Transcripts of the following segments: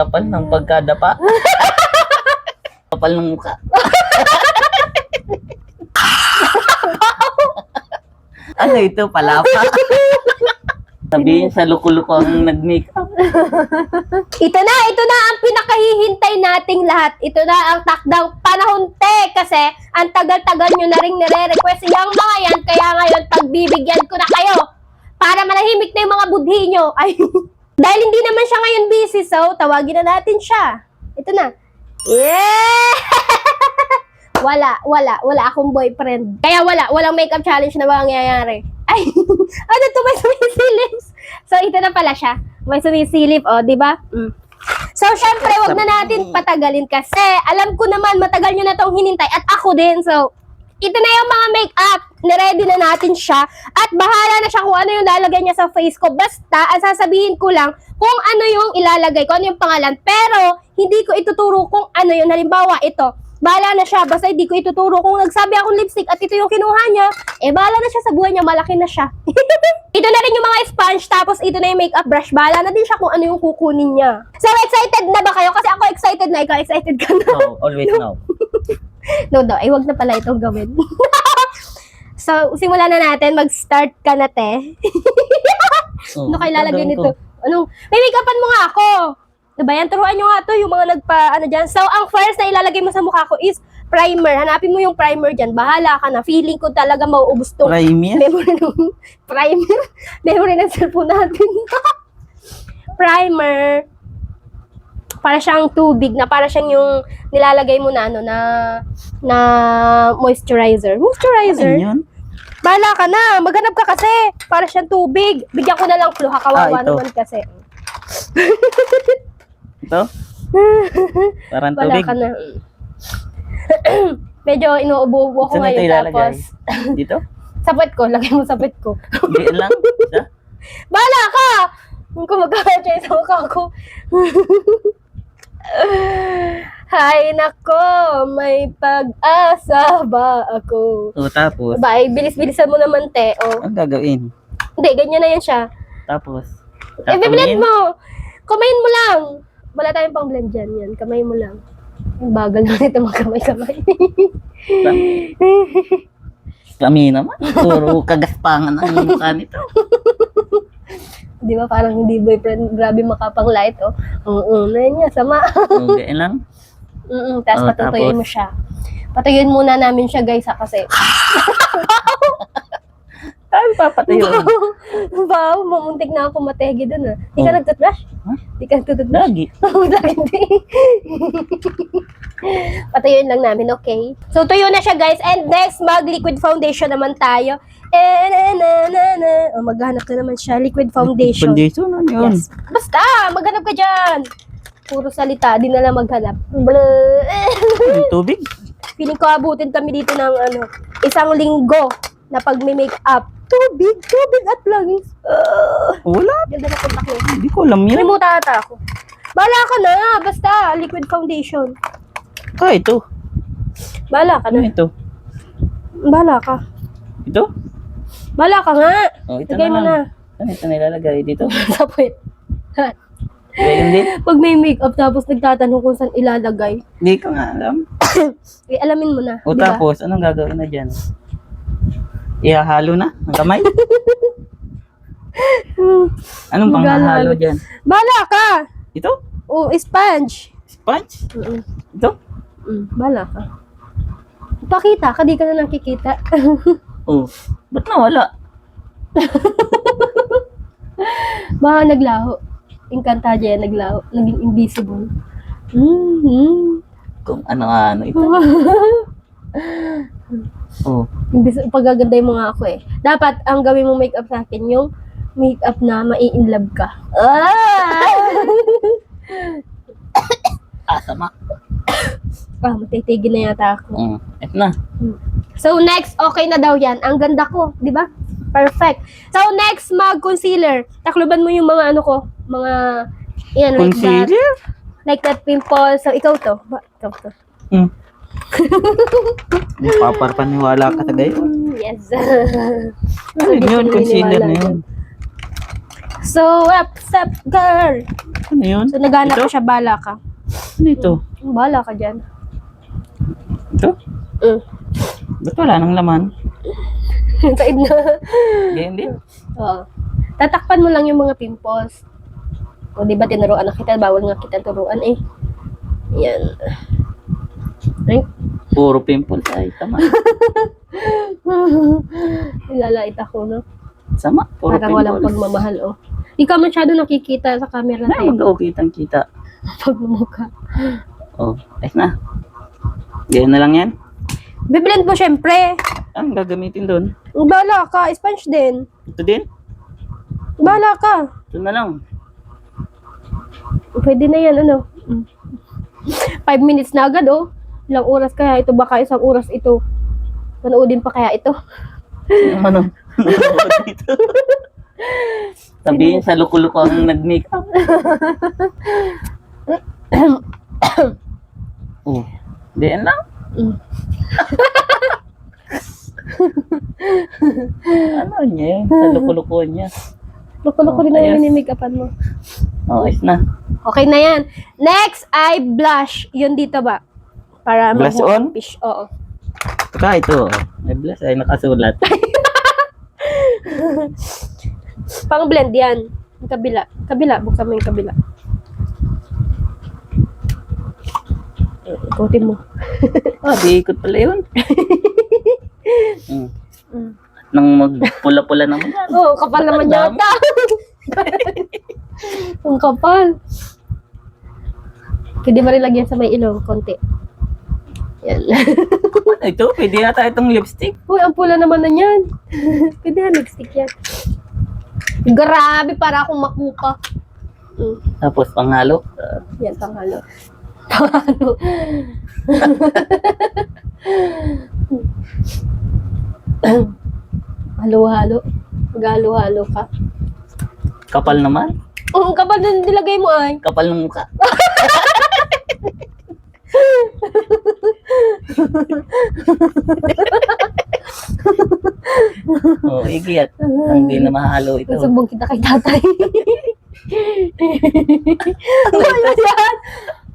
Kapal ng pagkadapa. Kapal ng mukha. Ano ito? Palapa? Sabihin sa luko-luko ang nag-makeup. Ito na ang pinakahihintay nating lahat. Ito na ang takdang panahon, te. Kasi ang tagal-tagal nyo na rin nire-request yung mga yan. Kaya ngayon, pagbibigyan ko na kayo. Para manahimik na yung mga budhi nyo. Ay, dahil hindi naman siya ngayon busy, so tawagin na natin siya. Ito na. Yeah! Wala akong boyfriend. Kaya walang makeup challenge na mangyayari. Ay, ano to, may sumisilip. So, ito na pala siya. May sumisilip, o, di ba? So, syempre, wag na natin patagalin kasi alam ko naman, matagal nyo na tong hinintay at ako din. So, ito na yung mga makeup. Niready na natin siya. At bahala na siya kung ano yung lalagay niya sa face ko. Basta, ang sasabihin ko lang kung ano yung ilalagay ko, ano yung pangalan. Pero, hindi ko ituturo kung ano yun. Halimbawa, ito. Bahala na siya. Basta hindi ko ituturo. Kung nagsabi akong lipstick at ito yung kinuha niya, bahala na siya sa buhay niya. Malaki na siya. Ito na rin yung mga sponge. Tapos, ito na yung makeup brush. Bahala na din siya kung ano yung kukunin niya. So, excited na ba kayo? Kasi ako excited na. Ikaw excited ka na. No, always no. No, wag na pala itong gawin. So, simulan na natin. Mag-start ka na, te. Ano kayo lalagay nito? May make-upan mo nga ako. Diba yan? Turuan nyo nga to, yung mga dyan. So, ang first na ilalagay mo sa mukha ko is primer. Hanapin mo yung primer dyan. Bahala ka na. Feeling ko talaga mauubos tong memory ng primer. Memory ng cellphone natin. Primer. Para siyang tubig na para siyang yung nilalagay mo na na moisturizer. Moisturizer? Ano yun? Bahala ka na. Maghanap ka kasi. Para siyang tubig. Bigyan ko na lang flu. Kawawa naman kasi. Ito? Parang Wala tubig. ka na. Medyo inuubo-ubo ko Saan ngayon. ito ilalagay? Tapos, Dito? sa puwet ko. Lagay mo sa puwet ko. Hindi lang? Isa? Bahala ka! Kung magkakachay sa mukha ko. Hay nako, may pag-asa ba ako? O, tapos? Bye, bilis-bilisan mo naman, te. Oh. Ang gagawin? Hindi, ganyan na yan siya. Tapos? I-blend mo. Kamayin mo lang. Wala tayong pang blend dyan. Yan, kamayin mo lang. Ang bagal na ito magkamay-kamay. Kami naman. Puro kagaspangan ang mukha nito. Di ba parang hindi boyfriend, grabe makapang light, oh. Oo, na niya, sama. O, ganyan lang. Tapos Oh, patutuyuin tapos? mo siya. Patuyuin muna namin siya, guys, ha, kasi. Ay, papatayo. Wow, mamuntik na ako mategi dun, ah. Di ka Oh. nagtutbrush? Huh? Di ka nagtutbrush? Lagi. Lagi din. Patuyuin lang namin, okay? So, tuyo na siya, guys. And next, mag-liquid foundation naman tayo. Maghanap na naman siya. Liquid foundation. Foundation, ano yun? Yes. Basta, maghanap ka dyan. Puro salita, di na lang maghanap. Bleh. Yung tubig? Feeling ko abutin kami dito ng isang linggo na pag may make-up. Tubig at langis. Wala. Ganda na kontak niya. Hindi ko alam yan. Limuta ata ako. Bahala ka na, basta liquid foundation. Ito. Bahala ka Ano na. ito? Bahala ka. Ito? Bahala ka nga. Oh, ito Lagay na mo lang. na. Ano ito nilalagay dito? Sa puwet. Ganyan din? Pag may make-up tapos nagtatanong kung saan ilalagay, Hindi ko nga alam. alamin mo na. O di ba? tapos, anong gagawin na dyan? Ihahalo na ang kamay? Anong panghahalo dyan? Bahala ka. Ito? O, sponge. Sponge? Mm-mm. Ito? Bahala ka. Pakita ka, di ka na nakikita. Oh, ba't nawala? Baka naglaho. Encantadia yan, naglaho. Naging invisible. Kung ano ito. Oh, Pagaganday mo nga ako eh. Dapat, ang gawin mong makeup sa akin, yung makeup na mai-inlove ka. sama. Matitigil na yata ako. Ito na. So, next, okay na daw yan. Ang ganda ko, di ba? Perfect. So, next, mag-concealer. Takluban mo yung mga ano ko, mga, yan, like that. Concealer? Like that pimple. So, ikaw to. Ikaw to. Paparpaniwala ka sa gayon. Yes. Ano yun? Concealer na yun. So, what's up, girl? Ano yun? So, naghanap Ito? ko siya, bala ka. Ano ito? Bala ka dyan. Ito? Ba't wala nang laman? Said na. Ganyan din. Oo. Tatakpan mo lang yung mga pimples. O, di ba tinuruan na kita? Bawal nga kita turuan eh. Yan. Ay. Puro pimples. Ay, tama. Ilalait ako, no? Sama. Puro Parang walang pimples. pagmamahal, oh. Di ka masyado nakikita sa camera Ay, tayo. mag-o, kitang-kita. Pagmumukha. Oh, ayos na. Ganyan na lang yan. Biblend mo syempre. Ang gagamitin doon? Bala ka. Sponge din. Ito din? Bala ka. Ito na lang. Pwede na yan, ano? 5 minutes na agad, oh. Ilang oras kaya ito? Baka isang oras ito. Panoodin pa kaya ito? Ano? Dito. Sabihin sa luko-luko ang nag-makeup. Oh, diyan lang. Ano niya yun? Sa luko-luko niya. Loko-loko rin na ayos. yung minimake-upan mo. Oh, ayos na. Okay na yan. Next ay blush. Yun dito ba? Para Blush mag- on? fish. Oo. Saka ito. May bless ay nakasulat. Pang blend yan. Yung kabila. Kabila. Buksan mo yung kabila. Ikutin mo. Oh, di ikot pala yun. Nang magpula-pula naman yan. Oo, kapal naman Ang dami. yata. Ang kapal. Pwede ba rin lagyan sa may ilong? Konti. Yan. Ano ito? Pwede yata itong lipstick. Uy, ang pula naman na yan. Pwede na lipstick yan. Grabe, para akong makupa. Tapos panghalo. Yan, panghalo. Panghalo. Halo-halo. Mag-halo-halo ka. Kapal naman. Oo, kapag nilagay mo ay. Kapal ng mukha. Oh, igiyat. Hindi na mahalo ito. Sumbong kita kay tatay. Ano yan?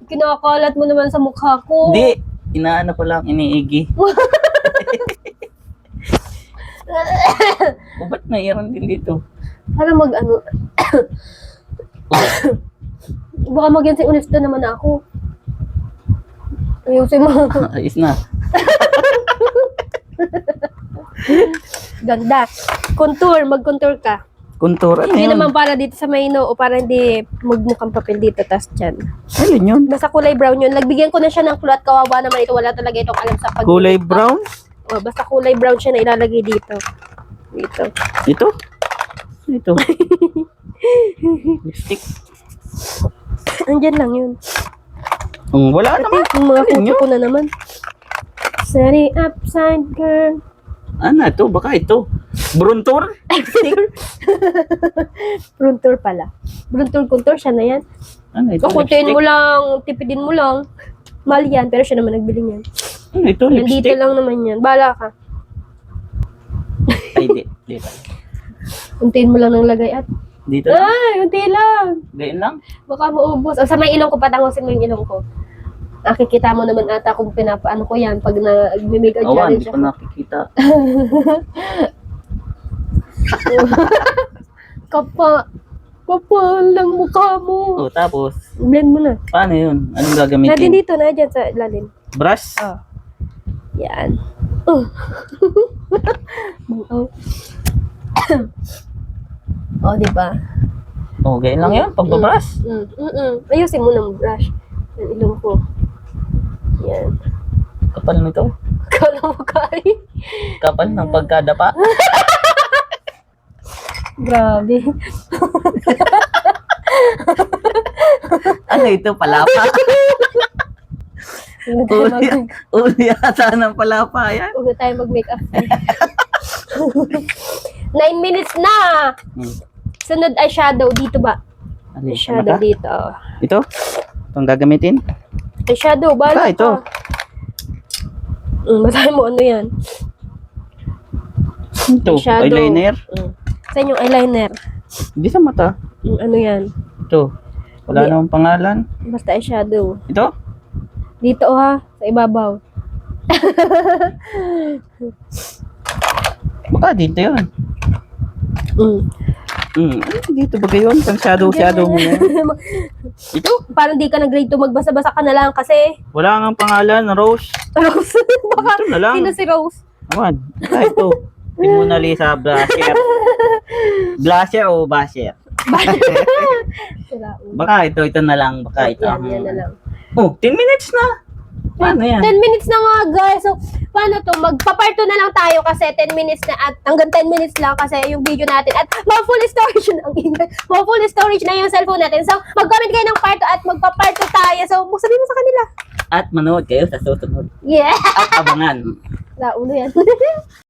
Kinakalat mo naman sa mukha ko. Hindi. Inaano ko lang, iniigi. O, ba't mayroon din dito? Para mag-ano. Baka mag-yan honesto naman ako. Ayusin mo. Ayos na. Ganda. Contour. Mag-contour ka. Contour, ano Hindi yun? naman para dito sa may o para hindi magmukhang papel dito. Tas dyan. Ayun yun. Basta kulay brown yun. Nagbigyan ko na siya ng kulay at kawawa naman ito. Wala talaga itong alam sa pag- Kulay brown? O, basta kulay brown siya na ilalagay dito. Dito. Ito? Ito. Lipstick. Andyan lang yun. Wala naman. Yung mga Alin kuko yun? ko na naman. Sorry, upside girl. Ano ito? Baka ito. Bruntor? Bruntor pala. Bruntor siya na yan. Ano ito? Kukuntiin Lipstick? mo lang, tipidin mo lang. Mahal yan, pero siya naman nagbili niyan. Ano ito? Yan, dito Lipstick? lang naman yan. Bala ka. Ay, di. Kuntiin mo lang ng lagay at. Dito lang. Ay, unti lang. Ganyan lang. Baka maubos. O, sa may ilong ko, patangosin mo yung ilong ko. Nakikita mo naman ata kung pinapaano ko yan pag nag-mega Awan, challenge hindi ako. ko nakikita. Kapal lang mukha mo. Oh, tapos, Blend mo na. paano yun? Anong Nadin gagamitin? dito na, dyan sa lalim. Brush? Yan. Oh. Oh. Oh, di ba? Oh, ganyan lang yun. Pagbabrush. Ayusin mo ng brush. Yung ilong ko. Yan. Kapal nito. Kala mo kay. Kapal ng pagkadapa. Grabe. Ano ito? Palapa? Huwag tayo Uli, uli ata ng palapa yan. Huwag na tayo mag-makeup. 9 minutes na! Sunod ay shadow. Dito ba? Alin? Shadow Mata? dito. Ito? Itong gagamitin? Ay, shadow. Bala Ito. ka. Basahin mo ano yan. Ito, Shadow. eyeliner. Saan yung eyeliner? Hindi sa mata. Ano yan? Ito. Wala Hindi. namang pangalan. Basta eyeshadow. Ito? Dito ha, sa ibabaw. Baka dito yun. Mm. Dito ba yun? Pang shadow mo yan. Ito? Parang di ka nag-grade 2, magbasa-basa ka na lang kasi. Wala nga pangalan. Rose. Rose. Baka, Ito na lang. sino si Rose? Awan. Baka ito. Mona Lisa blusher. Blusher o basher? Sira ulo. Baka ito na lang. Baka ito. Yan na lang. Oh, 10 minutes na. Paano yan? 10 minutes na nga guys. So, paano to? Magpa-part 2 na lang tayo kasi 10 minutes na at hanggang 10 minutes lang kasi yung video natin at full storage na ang ingay. Full storage na yung cellphone natin. So, mag-comment kayo ng part 2 at magpa-part 2 tayo. So, sabihin mo sa kanila. At manood kayo sa susunod. Yeah! At abangan. Sira ulo yan.